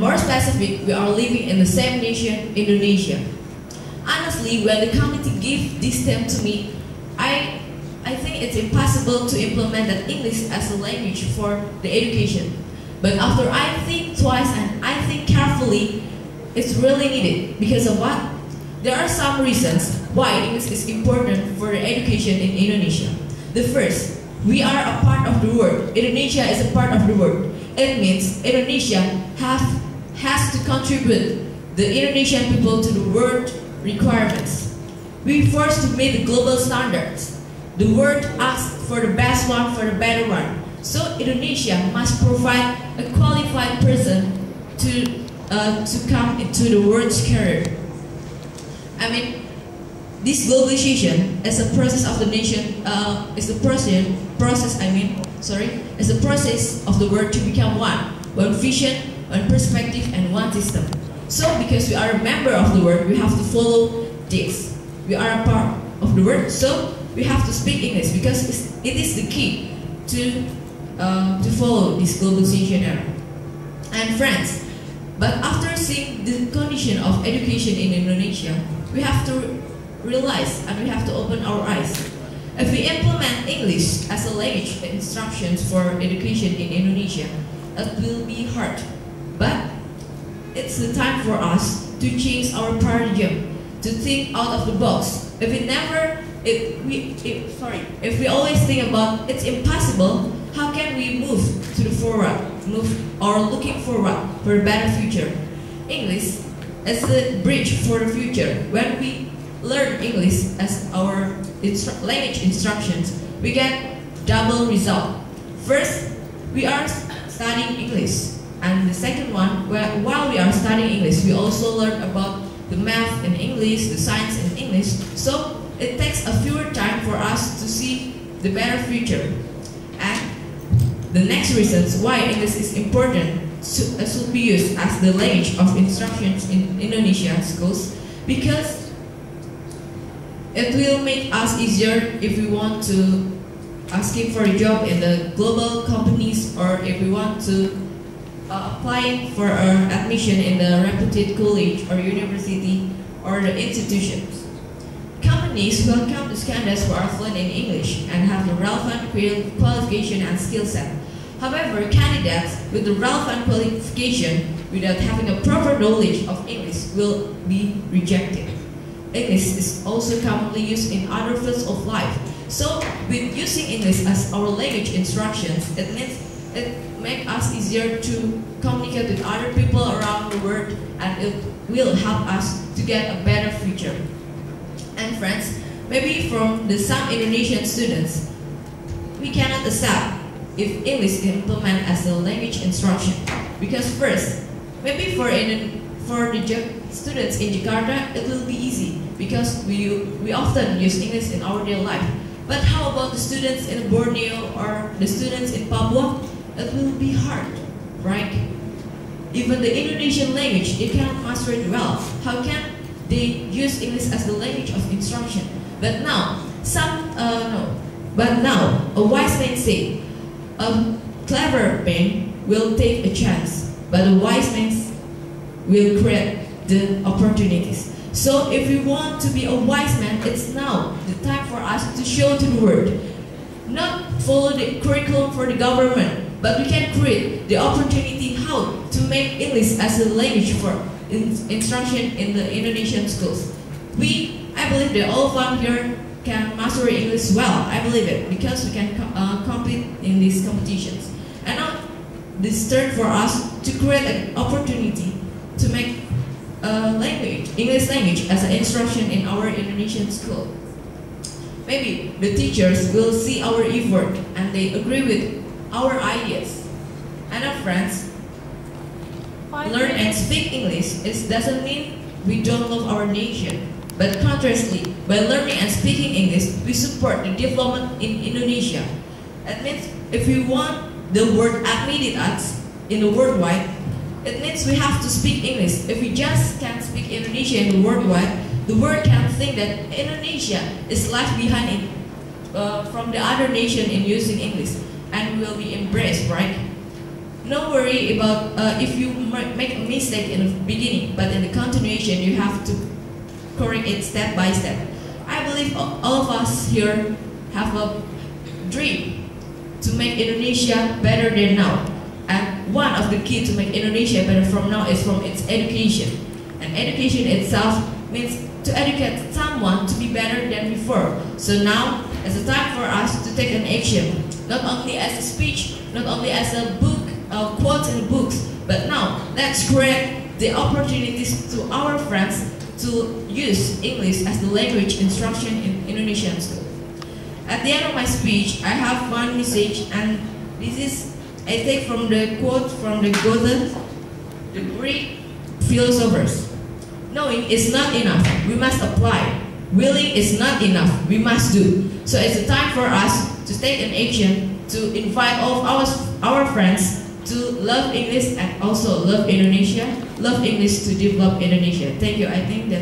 More specific, we are living in the same nation, Indonesia. Honestly, when the community gave this term to me, I think it's impossible to implement that English as a language for the education. But after I think twice and I think carefully, it's really needed. Because of what? There are some reasons why English is important for the education in Indonesia. The first, we are a part of the world. Indonesia is a part of the world. It means Indonesia has to contribute the Indonesian people to the world requirements. We forced to meet the global standards. The world asks for the best one, for the better one. So Indonesia must provide a qualified person to come into the world's career. I mean, this globalization is a process of the nation. Is a process. Is a process of the world to become one vision, one perspective, and one system. So, because we are a member of the world, we have to follow this. We are a part of the world, so we have to speak English because it is the key to follow this globalization era. And friends, but after seeing the condition of education in Indonesia, we have to realize and we have to open our eyes. If we implement English as a language instructions for education in Indonesia, it will be hard. But it's the time for us to change our paradigm, to think out of the box. If we always think about it's impossible, how can we move to the forward, looking forward for a better future? English is the bridge for the future. When we learn English as our language instructions, we get double result. First, we are studying English, and the second one, while we are studying English, we also learn about the math in English, the science in English. So it takes a fewer time for us to see the better future. And the next reasons why English is important should be used as the language of instructions in Indonesian schools, because it will make us easier if we want to asking for a job in the global companies, or if we want to applying for admission in the reputed college or university or the institutions. Companies welcome the candidates who are fluent in English and have the relevant qualification and skill set. However, candidates with the relevant qualification without having a proper knowledge of English will be rejected. English is also commonly used in other fields of life. So, with using English as our language instructions, it makes us easier to communicate with other people around the world, and it will help us to get a better future. And friends, maybe from some Indonesian students, we cannot accept if English is implemented as a language instruction. Because first, maybe for the students in Jakarta, it will be easy because we often use English in our daily life. But how about the students in Borneo or the students in Papua? It will be hard, right? Even the Indonesian language, they cannot master it well. How can they use English as the language of instruction? But now, a wise man said, a clever man will take a chance, but a wise man will create the opportunities. So if we want to be a wise man, it's now the time for us to show to the world. Not follow the curriculum for the government, but we can create the opportunity how to make English as a language for instruction in the Indonesian schools. I believe that all of us here can master English well. I believe it, because we can compete in these competitions. And now, this turn for us to create an opportunity to make English language as an instruction in our Indonesian school. Maybe the teachers will see our effort and they agree with our ideas. And our friends, learn and speak English doesn't mean we don't love our nation. But conversely, by learning and speaking English, we support the development in Indonesia. That means if we want the world admitted us in the worldwide, it means we have to speak English. If we just can't speak Indonesian in the worldwide, the world can think that Indonesia is left behind from the other nation in using English, and will be embraced, right? no worry about if you make a mistake in the beginning, but in the continuation you have to correct it step by step. I believe all of us here have a dream to make Indonesia better than now. And one of the key to make Indonesia better from now is from its education. And education itself means to educate someone to be better than before. So now it's a time for us to take an action, not only as a speech, not only as a book, quotes in books, but now let's create the opportunities to our friends to use English as the language instruction in Indonesian school. At the end of my speech, I have one message, and this is I take from the quote from the Goethe, the Greek philosophers. Knowing is not enough, we must apply. Willing is not enough, we must do. So it's a time for us to take an action to invite all of our friends to love English and also love Indonesia, love English to develop Indonesia. Thank you. I think that